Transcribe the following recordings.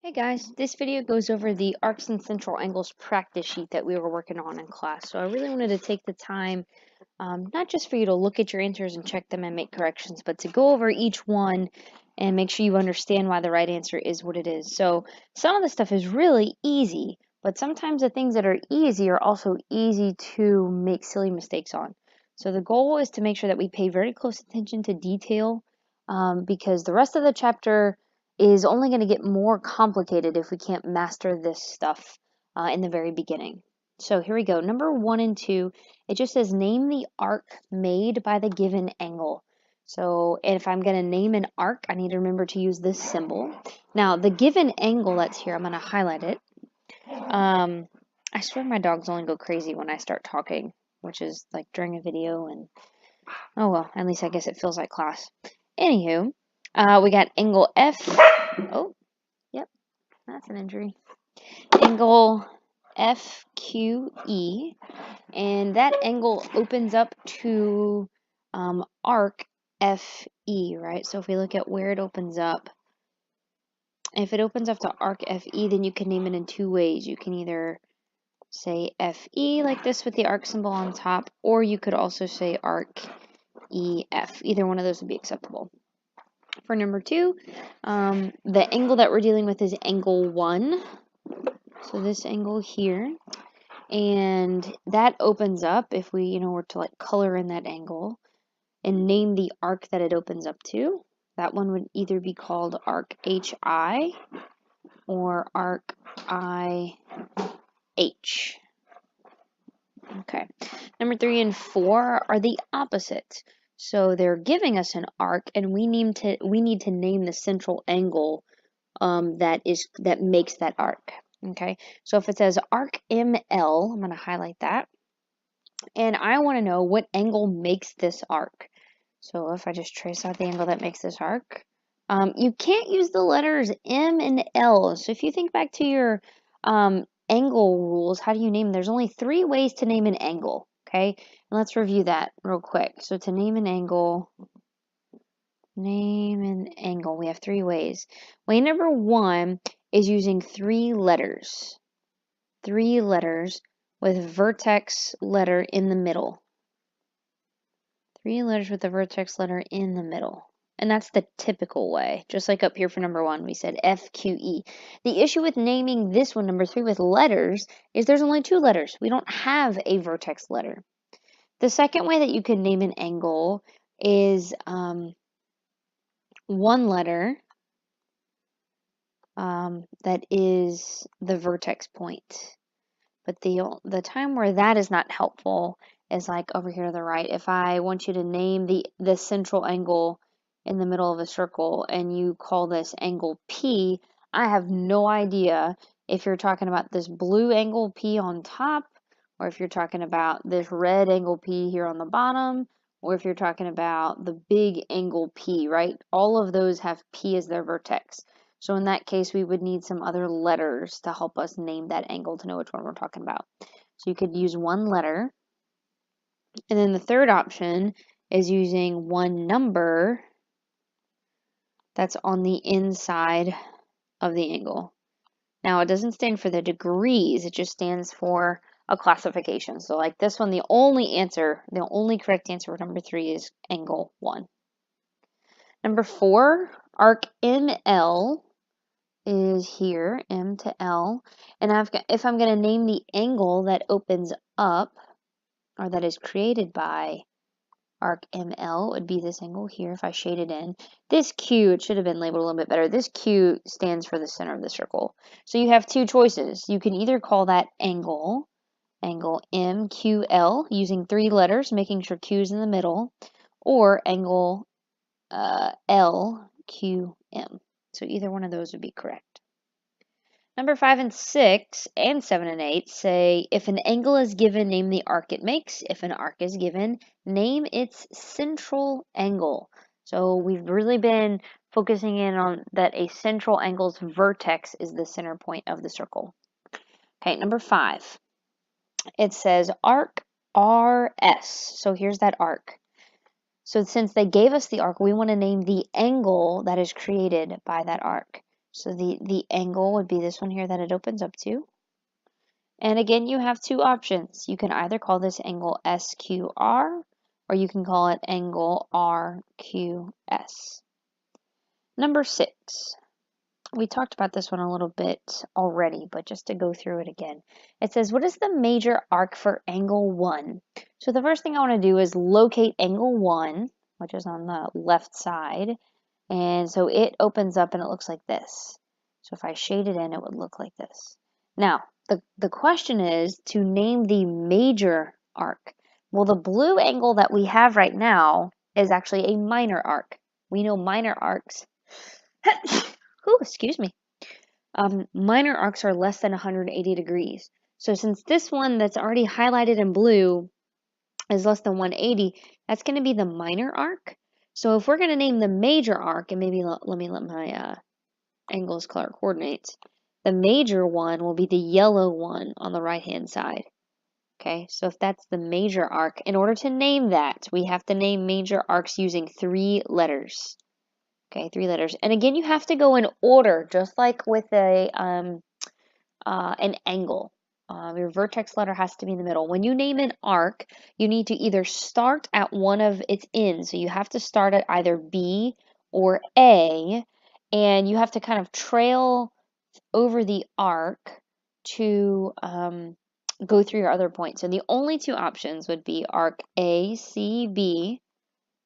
Hey guys, this video goes over the arcs and central angles practice sheet that we were working on in class. So I really wanted to take the time, not just for you to look at your answers and check them and make corrections, but to go over each one and make sure you understand why the right answer is what it is. So some of the stuff is really easy, but sometimes the things that are easy are also easy to make silly mistakes on. So the goal is to make sure that we pay very close attention to detail, because the rest of the chapter is only going to get more complicated if we can't master this stuff in the very beginning. So here we go. Number 1 and 2, it just says name the arc made by the given angle. So if I'm going to name an arc, I need to remember to use this symbol. Now, the given angle that's here, I'm going to highlight it. I swear my dogs only go crazy when I start talking, which is like during a video, and oh well, at least I guess it feels like class. Anywho, we got angle F. Oh, yep, that's an injury. Angle FQE, and that angle opens up to arc FE, right? So if we look at where it opens up, if it opens up to arc FE, then you can name it in two ways. You can either say FE like this with the arc symbol on top, or you could also say arc EF. Either one of those would be acceptable. For number 2, the angle that we're dealing with is angle 1. So this angle here, and that opens up, if we, were to like color in that angle and name the arc that it opens up to, that one would either be called arc HI or arc IH. Okay. Number 3 and 4 are the opposite. So they're giving us an arc, and we need to name the central angle that makes that arc. Okay. So if it says arc ML, I'm going to highlight that, and I want to know what angle makes this arc. So if I just trace out the angle that makes this arc, you can't use the letters M and L. So if you think back to your angle rules, how do you name them? There's only 3 ways to name an angle, okay? And let's review that real quick. So to name an angle, we have 3 ways. Way number 1 is using 3 letters. 3 letters with vertex letter in the middle. 3 letters with the vertex letter in the middle. And that's the typical way. Just like up here for number 1, we said FQE. The issue with naming this one, number 3, with letters is there's only 2 letters. We don't have a vertex letter. The second way that you can name an angle is 1 letter that is the vertex point. But the time where that is not helpful is like over here to the right. If I want you to name the central angle in the middle of a circle and you call this angle P, I have no idea if you're talking about this blue angle P on top, or if you're talking about this red angle P here on the bottom, or if you're talking about the big angle P, right? All of those have P as their vertex. So in that case, we would need some other letters to help us name that angle to know which one we're talking about. So you could use 1 letter. And then the third option is using 1 number that's on the inside of the angle. Now, it doesn't stand for the degrees, it just stands for a classification. So like this one, the only correct answer for number 3 is angle 1. Number 4, arc ML is here, M to L, and if I'm going to name the angle that opens up, or that is created by arc ML, would be this angle here. If I shade it in, this Q, it should have been labeled a little bit better. This Q stands for the center of the circle. So you have 2 choices. You can either call that angle MQL, using 3 letters, making sure Q is in the middle, or angle LQM. So either one of those would be correct. Number 5 and 6 and 7 and 8 say, if an angle is given, name the arc it makes. If an arc is given, name its central angle. So we've really been focusing in on that a central angle's vertex is the center point of the circle. Okay, number 5. It says arc RS. So here's that arc. So since they gave us the arc, we want to name the angle that is created by that arc. So the angle would be this one here that it opens up to. And again, you have two options. You can either call this angle SQR, or you can call it angle RQS. Number 6. We talked about this one a little bit already, but just to go through it again. It says, what is the major arc for angle 1? So the first thing I want to do is locate angle 1, which is on the left side. And so it opens up and it looks like this. So if I shade it in, it would look like this. Now, the question is to name the major arc. Well, the blue angle that we have right now is actually a minor arc. We know minor arcs. Ooh, excuse me. Minor arcs are less than 180 degrees. So since this one that's already highlighted in blue is less than 180, that's going to be the minor arc. So if we're going to name the major arc, and maybe let my angles color coordinates, the major one will be the yellow one on the right-hand side. Okay, so if that's the major arc, in order to name that, we have to name major arcs using 3 letters. Okay, 3 letters. And again, you have to go in order, just like with an angle. Your vertex letter has to be in the middle. When you name an arc, you need to either start at one of its ends. So you have to start at either B or A, and you have to kind of trail over the arc to go through your other points. And the only 2 options would be arc A, C, B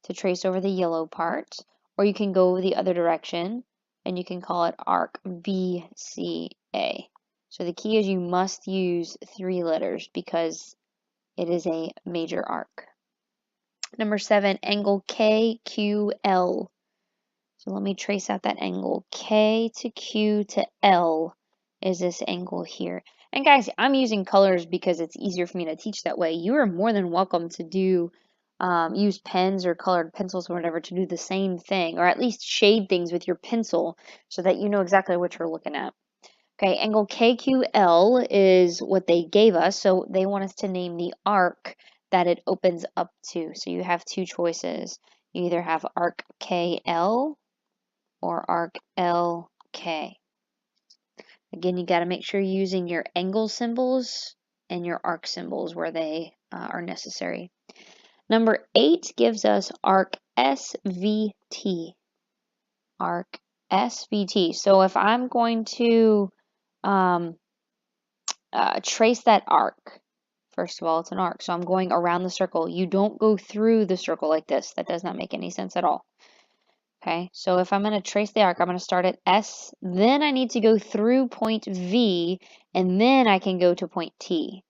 to trace over the yellow part, or you can go the other direction and you can call it arc B, C, A. So the key is you must use 3 letters because it is a major arc. Number 7, angle KQL. So let me trace out that angle. K to Q to L is this angle here. And guys, I'm using colors because it's easier for me to teach that way. You are more than welcome to do use pens or colored pencils or whatever to do the same thing, or at least shade things with your pencil so that you know exactly what you're looking at. Okay, angle KQL is what they gave us, so they want us to name the arc that it opens up to. So you have 2 choices. You either have arc KL or arc LK. Again, you got to make sure you're using your angle symbols and your arc symbols where they are necessary. Number 8 gives us arc SVT. Arc SVT. So if I'm going to trace that arc, first of all, it's an arc. So I'm going around the circle. You don't go through the circle like this. That does not make any sense at all. Okay, so if I'm going to trace the arc, I'm going to start at S, then I need to go through point V, and then I can go to point T.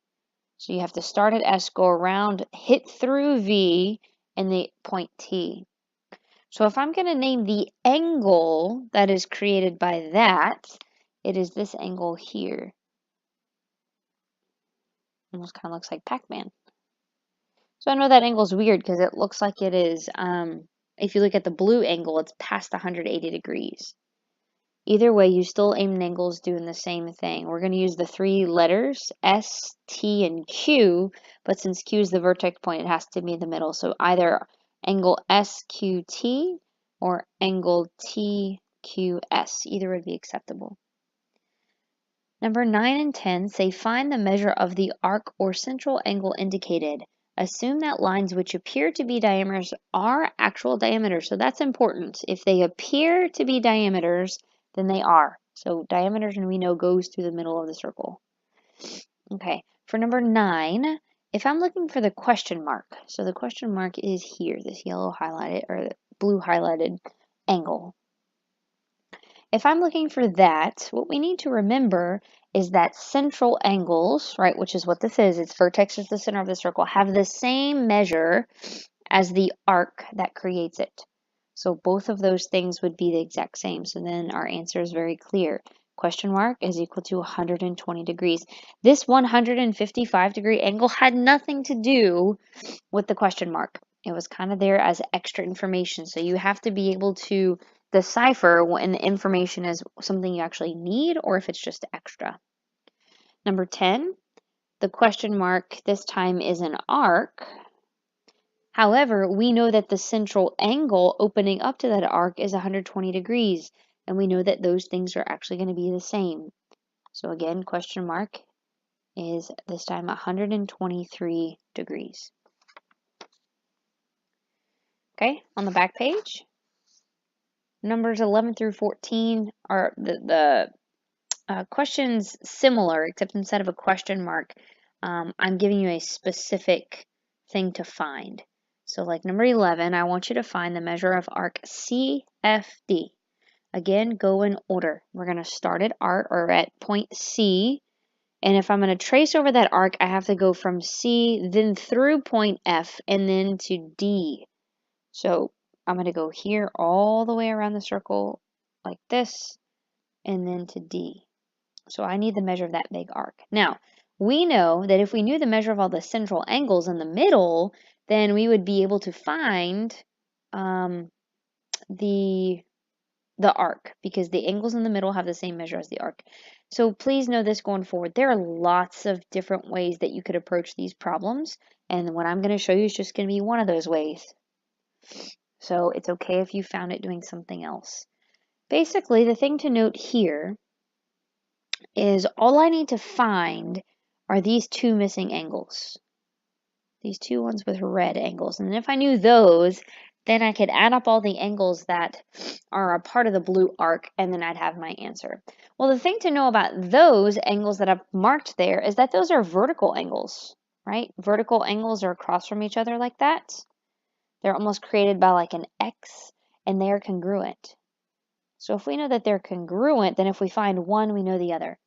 So you have to start at S, go around, hit through V, and the point T. So if I'm going to name the angle that is created by that, it is this angle here. Almost kind of looks like Pac-Man. So I know that angle is weird because it looks like it is, if you look at the blue angle, it's past 180 degrees. Either way, you still aim an angle is doing the same thing. We're going to use the 3 letters, S, T, and Q, but since Q is the vertex point, it has to be in the middle. So either angle SQT or angle TQS. Either would be acceptable. Number 9 and 10 say find the measure of the arc or central angle indicated. Assume that lines which appear to be diameters are actual diameters. So that's important. If they appear to be diameters, then they are. So diameters, and we know, goes through the middle of the circle. Okay, for number 9, if I'm looking for the question mark, so the question mark is here, this yellow highlighted or blue highlighted angle. If I'm looking for that, what we need to remember is that central angles, right, which is what this is, its vertex is the center of the circle, have the same measure as the arc that creates it. So both of those things would be the exact same. So then our answer is very clear. Question mark is equal to 120 degrees. This 155 degree angle had nothing to do with the question mark. It was kind of there as extra information. So you have to be able to decipher when the information is something you actually need or if it's just extra. Number 10, the question mark this time is an arc. However, we know that the central angle opening up to that arc is 120 degrees. And we know that those things are actually going to be the same. So again, question mark is this time 123 degrees. Okay, on the back page, numbers 11 through 14 are the questions similar, except instead of a question mark, I'm giving you a specific thing to find. So like number 11, I want you to find the measure of arc CFD. Again, go in order. We're going to start at arc or at point C. And if I'm going to trace over that arc, I have to go from C, then through point F, and then to D. So I'm going to go here all the way around the circle like this, and then to D. So I need the measure of that big arc. Now, we know that if we knew the measure of all the central angles in the middle, then we would be able to find the arc, because the angles in the middle have the same measure as the arc. So please know this going forward. There are lots of different ways that you could approach these problems, and what I'm going to show you is just going to be one of those ways. So it's okay if you found it doing something else. Basically, the thing to note here is all I need to find are these two missing angles. These two ones with red angles. And if I knew those, then I could add up all the angles that are a part of the blue arc, and then I'd have my answer. Well, the thing to know about those angles that I've marked there is that those are vertical angles, right? Vertical angles are across from each other like that. They're almost created by like an X, and they are congruent. So if we know that they're congruent, then if we find one, we know the other.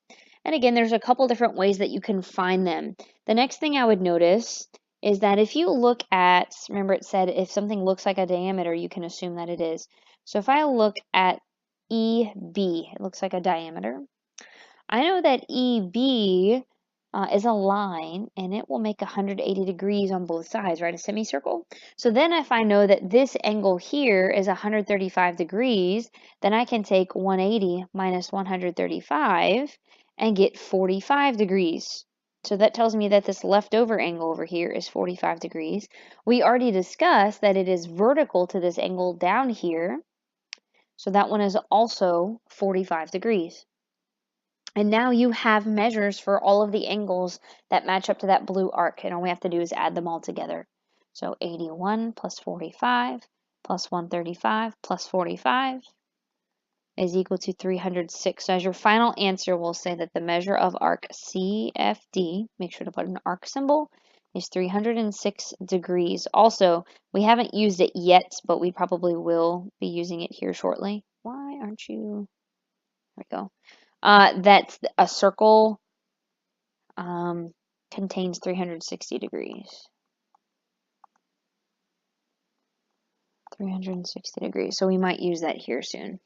And again, there's a couple different ways that you can find them. The next thing I would notice is that if you look at, remember it said if something looks like a diameter, you can assume that it is. So if I look at EB, it looks like a diameter. I know that EB is a line, and it will make 180 degrees on both sides, right? A semicircle. So then if I know that this angle here is 135 degrees, then I can take 180 minus 135 and get 45 degrees. So that tells me that this leftover angle over here is 45 degrees. We already discussed that it is vertical to this angle down here. So that one is also 45 degrees. And now you have measures for all of the angles that match up to that blue arc, and all we have to do is add them all together. So 81 plus 45 plus 135 plus 45 is equal to 306. So as your final answer, we'll say that the measure of arc CFD, make sure to put an arc symbol, is 306 degrees. Also, we haven't used it yet, but we probably will be using it here shortly. Why aren't you? There we go. That a circle contains 360 degrees. 360 degrees. So we might use that here soon.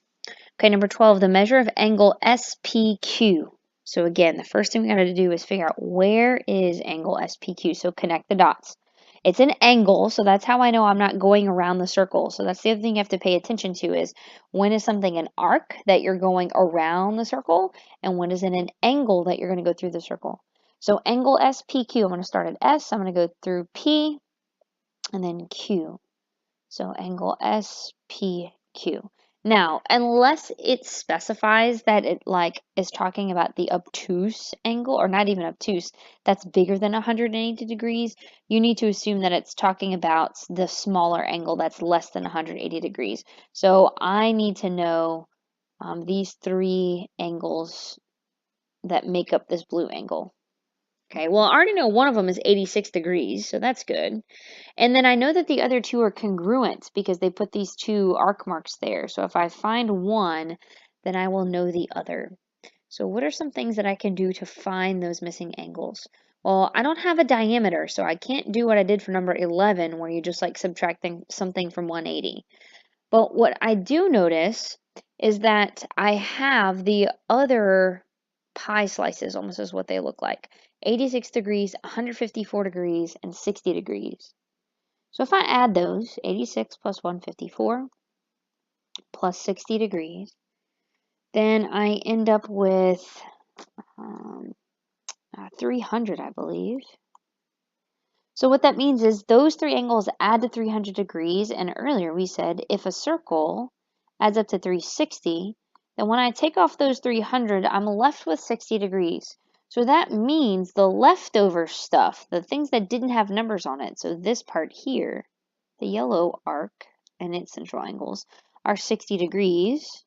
Okay, number 12, the measure of angle SPQ. So again, the first thing we got to do is figure out where is angle SPQ. So connect the dots. It's an angle, so that's how I know I'm not going around the circle. So that's the other thing you have to pay attention to is when is something an arc that you're going around the circle, and when is it an angle that you're going to go through the circle. So angle SPQ, I'm going to start at S, I'm going to go through P, and then Q. So angle SPQ. Now, unless it specifies that it like is talking about the obtuse angle, or not even obtuse, that's bigger than 180 degrees, you need to assume that it's talking about the smaller angle that's less than 180 degrees. So I need to know these three angles that make up this blue angle. Okay, well, I already know one of them is 86 degrees, so that's good. And then I know that the other two are congruent because they put these two arc marks there. So if I find one, then I will know the other. So what are some things that I can do to find those missing angles? Well, I don't have a diameter, so I can't do what I did for number 11, where you just like subtracting something from 180. But what I do notice is that I have the other pie slices, almost is what they look like. 86 degrees, 154 degrees, and 60 degrees. So if I add those, 86 plus 154 plus 60 degrees, then I end up with 300, I believe. So what that means is those three angles add to 300 degrees, and earlier we said if a circle adds up to 360, then when I take off those 300, I'm left with 60 degrees. So that means the leftover stuff, the things that didn't have numbers on it, so this part here, the yellow arc and its central angles, are 60 degrees.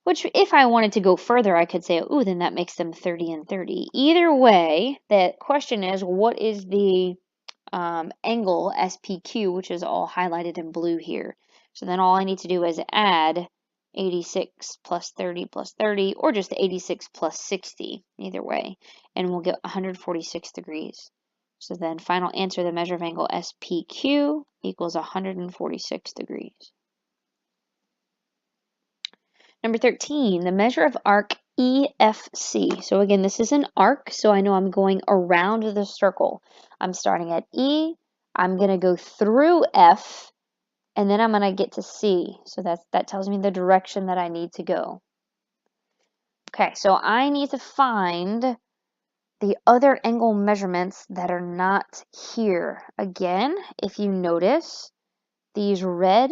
Which, if I wanted to go further, I could say, ooh, then that makes them 30 and 30. Either way, the question is, what is the angle SPQ, which is all highlighted in blue here. So then all I need to do is add 86 plus 30 plus 30, or just 86 plus 60, either way, and we'll get 146 degrees. So then final answer, the measure of angle SPQ equals 146 degrees. Number 13, the measure of arc EFC. So again, this is an arc, so I know I'm going around the circle. I'm starting at E, I'm going to go through F, and then I'm going to get to C. So that tells me the direction that I need to go. Okay, so I need to find the other angle measurements that are not here. Again, if you notice, these red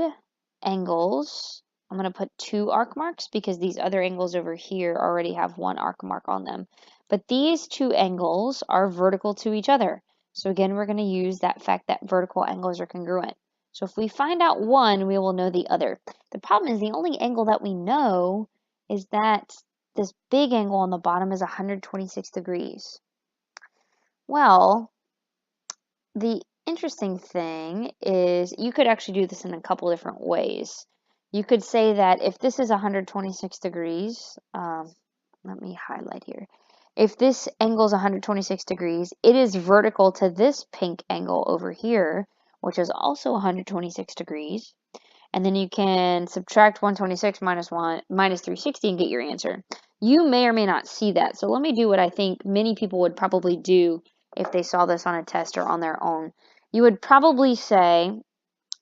angles, I'm going to put 2 arc marks because these other angles over here already have 1 arc mark on them. But these 2 angles are vertical to each other. So again, we're going to use that fact that vertical angles are congruent. So if we find out one, we will know the other. The problem is the only angle that we know is that this big angle on the bottom is 126 degrees. Well, the interesting thing is you could actually do this in a couple different ways. You could say that if this is 126 degrees, let me highlight here. If this angle is 126 degrees, it is vertical to this pink angle over here, which is also 126 degrees. And then you can subtract 126 minus 360 and get your answer. You may or may not see that. So let me do what I think many people would probably do if they saw this on a test or on their own. You would probably say,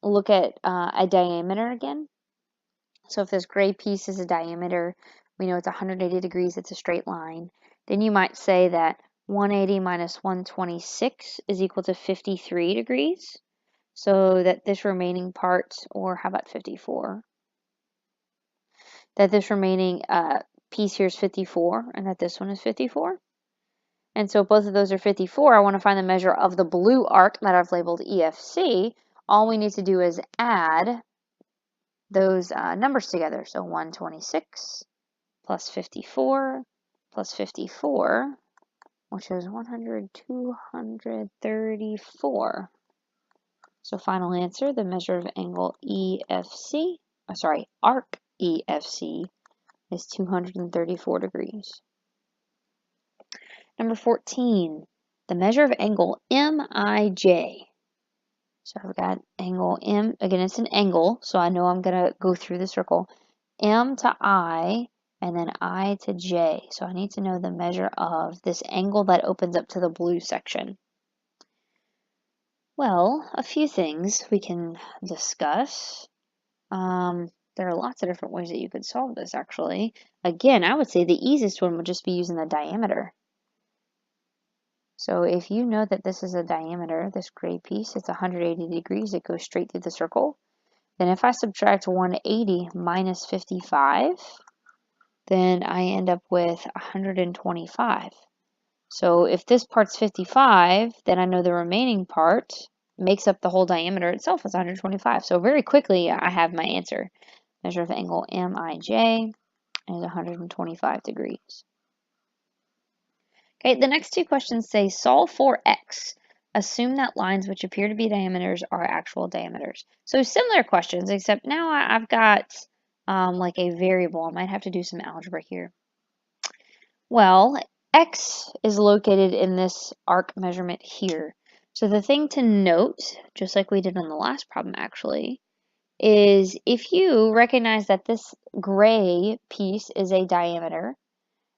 look at a diameter again. So if this gray piece is a diameter, we know it's 180 degrees, it's a straight line. Then you might say that 180 minus 126 is equal to 53 degrees. So that this remaining part, or how about 54? That this remaining piece here is 54, and that this one is 54. And so both of those are 54. I want to find the measure of the blue arc that I've labeled EFC. All we need to do is add those numbers together. So 126 plus 54 plus 54, which is 234. So final answer, the measure of angle EFC, arc EFC is 234 degrees. Number 14, the measure of angle MIJ. So I've got angle M, again it's an angle, so I know I'm going to go through the circle. M to I, and then I to J. So I need to know the measure of this angle that opens up to the blue section. Well, a few things we can discuss. There are lots of different ways that you could solve this, actually. Again, I would say the easiest one would just be using the diameter. So if you know that this is a diameter, this gray piece, it's 180 degrees, it goes straight through the circle. Then if I subtract 180 minus 55, then I end up with 125. So if this part's 55, then I know the remaining part makes up the whole diameter itself is 125. So very quickly, I have my answer. Measure of angle MIJ is 125 degrees. Okay, the next two questions say solve for x. Assume that lines which appear to be diameters are actual diameters. So similar questions, except now I've got like a variable. I might have to do some algebra here. Well, x is located in this arc measurement here. So the thing to note, just like we did on the last problem actually, is if you recognize that this gray piece is a diameter,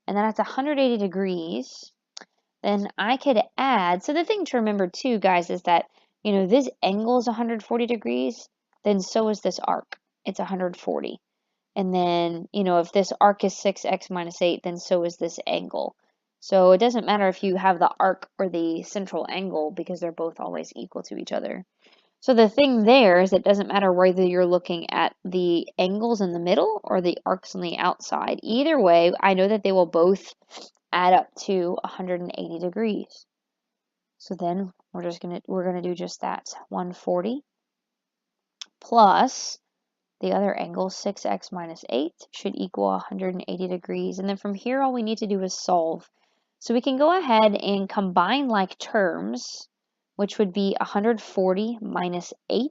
and then it's 180 degrees, then I could add, so the thing to remember too, guys, is that, you know, this angle is 140 degrees, then so is this arc. It's 140. And then, you know, if this arc is 6x minus 8, then so is this angle. So it doesn't matter if you have the arc or the central angle because they're both always equal to each other. So the thing there is it doesn't matter whether you're looking at the angles in the middle or the arcs on the outside. Either way, I know that they will both add up to 180 degrees. So then we're gonna do just that. 140 plus the other angle, 6x minus 8, should equal 180 degrees. And then from here, all we need to do is solve. So we can go ahead and combine like terms, which would be 140 minus 8.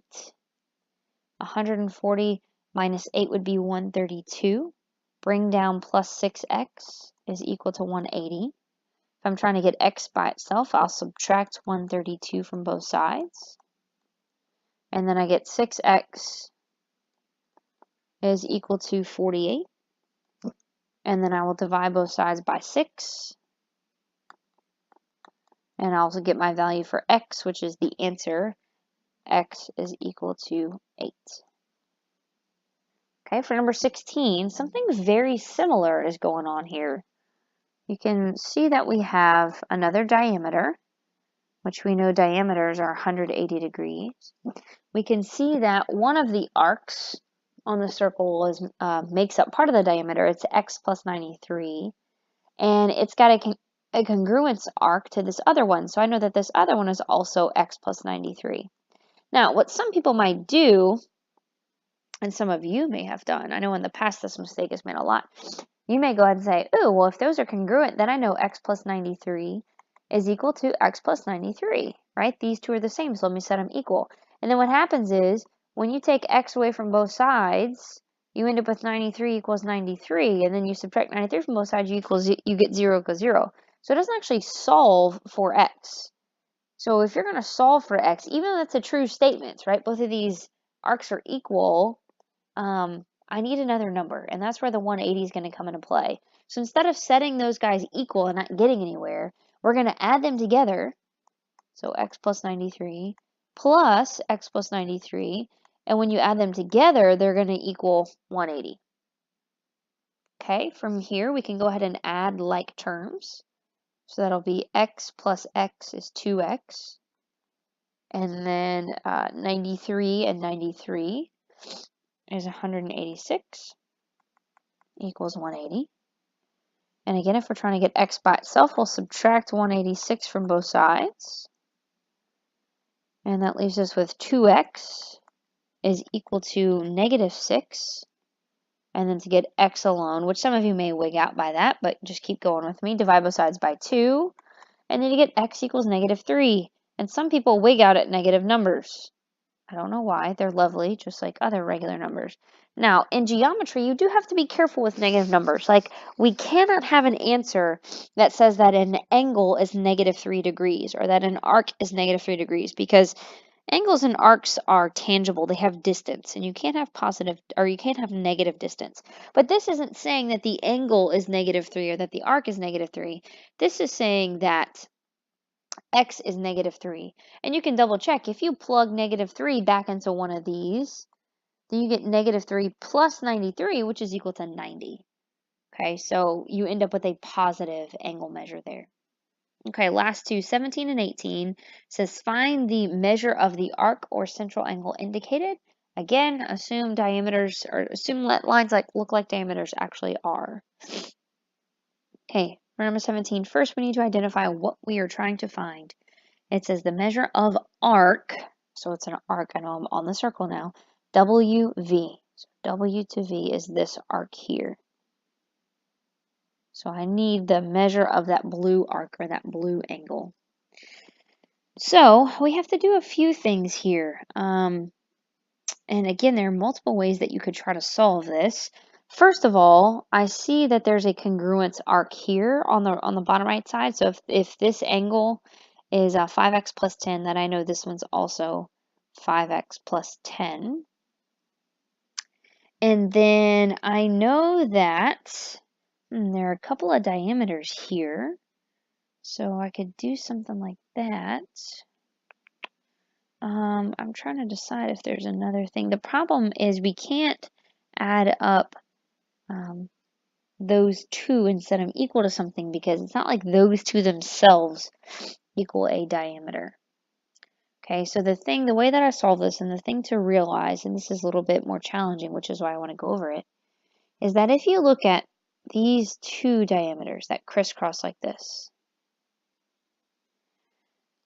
140 minus 8 would be 132. Bring down plus 6x is equal to 180. If I'm trying to get x by itself, I'll subtract 132 from both sides. And then I get 6x is equal to 48. And then I will divide both sides by 6. And I'll also get my value for x, which is the answer. X is equal to 8. Okay, for number 16, something very similar is going on here. You can see that we have another diameter, which we know diameters are 180 degrees. We can see that one of the arcs on the circle is makes up part of the diameter. It's x plus 93, and it's got a congruence arc to this other one. So I know that this other one is also x plus 93. Now, what some people might do, and some of you may have done, I know in the past this mistake is made a lot, you may go ahead and say, oh, well, if those are congruent, then I know x plus 93 is equal to x plus 93, right? These two are the same, so let me set them equal. And then what happens is, when you take x away from both sides, you end up with 93 equals 93, and then you subtract 93 from both sides, you get 0 equals 0. So it doesn't actually solve for x. So if you're going to solve for x, even though that's a true statement, right? Both of these arcs are equal, I need another number, and that's where the 180 is going to come into play. So instead of setting those guys equal and not getting anywhere, we're going to add them together. So x plus 93 plus x plus 93, and when you add them together, they're going to equal 180. Okay, from here we can go ahead and add like terms. So that'll be x plus x is 2x, and then 93 and 93 is 186 equals 180. And again, if we're trying to get x by itself, we'll subtract 186 from both sides. And that leaves us with 2x is equal to negative 6. And then to get x alone, which some of you may wig out by that, but just keep going with me. Divide both sides by 2. And then you get x equals negative 3. And some people wig out at negative numbers. I don't know why. They're lovely, just like other regular numbers. Now, in geometry, you do have to be careful with negative numbers. Like, we cannot have an answer that says that an angle is negative 3 degrees or that an arc is negative 3 degrees, because angles and arcs are tangible. They have distance, and you can't have positive or you can't have negative distance. But this isn't saying that the angle is negative 3 or that the arc is negative 3. This is saying that x is negative 3. And you can double check. If you plug negative 3 back into one of these, then you get negative 3 plus 93, which is equal to 90. Okay, so you end up with a positive angle measure there. Okay, last two, 17 and 18, says find the measure of the arc or central angle indicated. Again, assume diameters, or assume lines look like diameters actually are. Okay, for number 17, first we need to identify what we are trying to find. It says the measure of arc, so it's an arc, I know I'm on the circle now, WV. So W to V is this arc here. So I need the measure of that blue arc or that blue angle. So we have to do a few things here. And again, there are multiple ways that you could try to solve this. First of all, I see that there's a congruence arc here on the bottom right side. So if this angle is 5x plus 10, then I know this one's also 5x plus 10. And then I know that there are a couple of diameters here. So I could do something like that. I'm trying to decide if there's another thing. The problem is we can't add up those two and set them equal to something, because it's not like those two themselves equal a diameter. Okay, so the way that I solve this and the thing to realize, and this is a little bit more challenging, which is why I want to go over it, is that if you look at these two diameters that crisscross like this,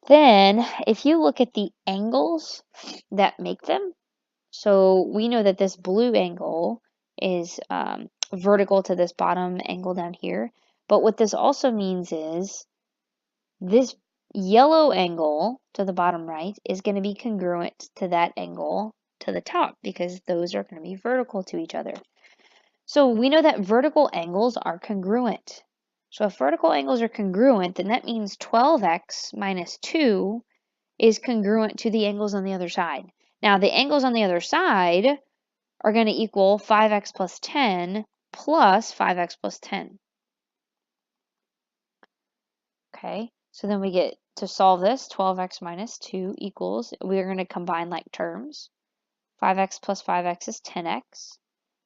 then if you look at the angles that make them, so we know that this blue angle is vertical to this bottom angle down here, but what this also means is this yellow angle to the bottom right is going to be congruent to that angle to the top because those are going to be vertical to each other. So we know that vertical angles are congruent. So if vertical angles are congruent, then that means 12x minus 2 is congruent to the angles on the other side. Now the angles on the other side are going to equal 5x plus 10 plus 5x plus 10. Okay, so then we get to solve this, 12x minus 2 equals, we're going to combine like terms. 5x plus 5x is 10x.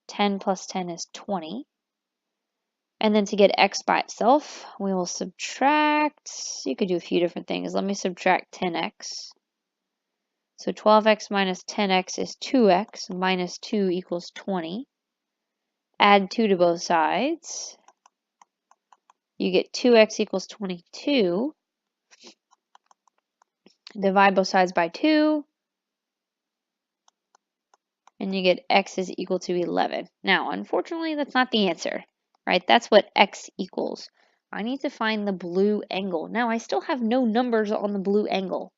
10 plus 10 is 20. And then to get x by itself, we will subtract, you could do a few different things. Let me subtract 10x. So 12x minus 10x is 2x, minus 2 equals 20. Add 2 to both sides. You get 2x equals 22. Divide both sides by 2. And you get x is equal to 11. Now, unfortunately, that's not the answer, right? That's what x equals. I need to find the blue angle. Now, I still have no numbers on the blue angle,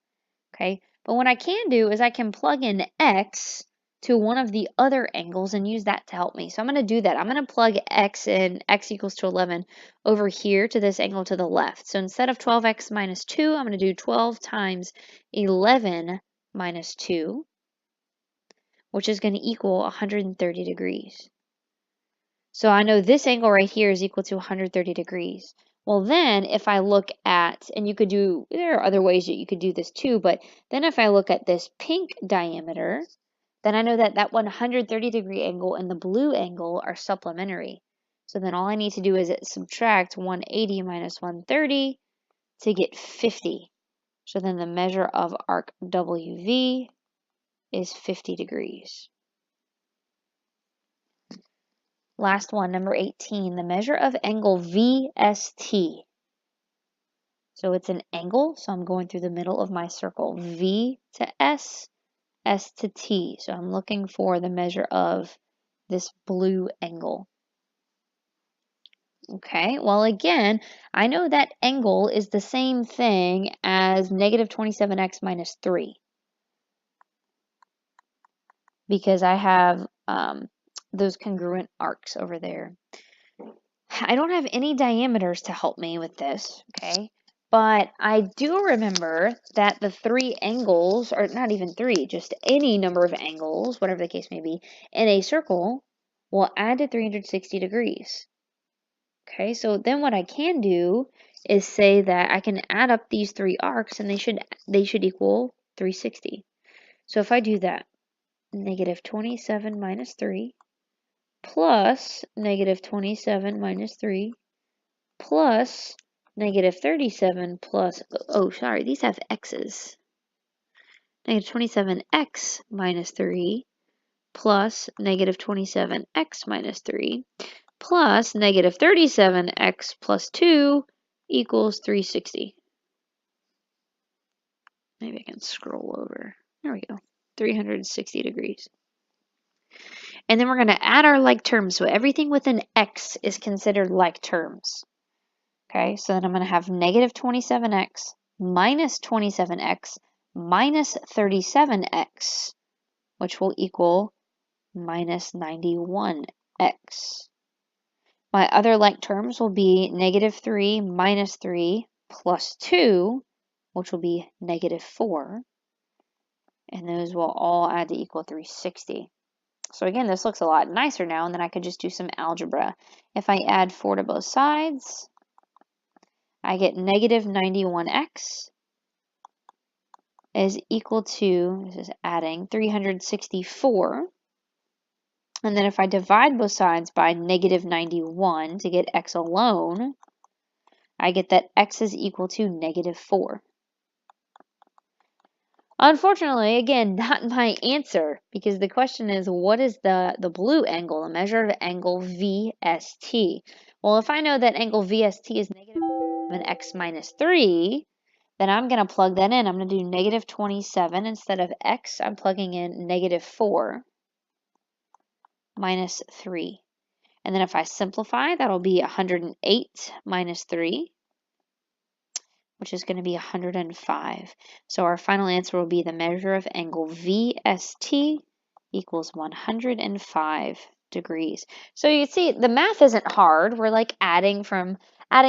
okay? But what I can do is I can plug in x to one of the other angles and use that to help me. So I'm going to do that. I'm going to plug x in, x equals to 11, over here to this angle to the left. So instead of 12x minus 2, I'm going to do 12 times 11 minus 2. Which is going to equal 130 degrees. So I know this angle right here is equal to 130 degrees. Well then, if I look at, and you could do, there are other ways that you could do this too, but then if I look at this pink diameter, then I know that that 130 degree angle and the blue angle are supplementary. So then all I need to do is subtract 180 minus 130 to get 50. So then the measure of arc WV is 50 degrees. Last one, number 18, the measure of angle VST. So it's an angle, so I'm going through the middle of my circle. V to S, S to T. So I'm looking for the measure of this blue angle. Okay, well again, I know that angle is the same thing as negative 27x minus 3. Because I have those congruent arcs over there. I don't have any diameters to help me with this, okay? But I do remember that the three angles, or not even three, just any number of angles, whatever the case may be, in a circle will add to 360 degrees. Okay, so then what I can do is say that I can add up these three arcs and they should equal 360. So if I do that, negative 27 minus 3 plus negative 27 minus 3 plus negative 37 plus, oh, sorry, these have x's. Negative 27x minus 3 plus negative 27x minus 3 plus negative 37x plus 2 equals 360. Maybe I can scroll over. There we go. 360 degrees. And then we're going to add our like terms. So everything with an x is considered like terms. Okay, so then I'm going to have negative 27x minus 27x minus 37x, which will equal minus 91x. My other like terms will be negative 3 minus 3 plus 2, which will be negative 4. And those will all add to equal 360. So again, this looks a lot nicer now, and then I could just do some algebra. If I add 4 to both sides, I get negative 91x is equal to, this is adding, 364. And then if I divide both sides by negative 91 to get x alone, I get that x is equal to negative 4. Unfortunately, again, not my answer, because the question is, what is the blue angle, the measure of angle VST? Well, if I know that angle VST is negative x minus 3, then I'm going to plug that in. I'm going to do negative 27. Instead of x, I'm plugging in negative 4 minus 3. And then if I simplify, that'll be 108 minus 3, which is going to be 105. So our final answer will be the measure of angle VST equals 105 degrees. So you see, the math isn't hard. We're like adding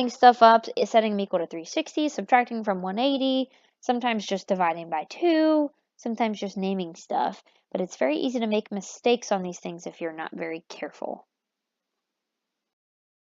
stuff up, setting them equal to 360, subtracting from 180, sometimes just dividing by 2, sometimes just naming stuff. But it's very easy to make mistakes on these things if you're not very careful.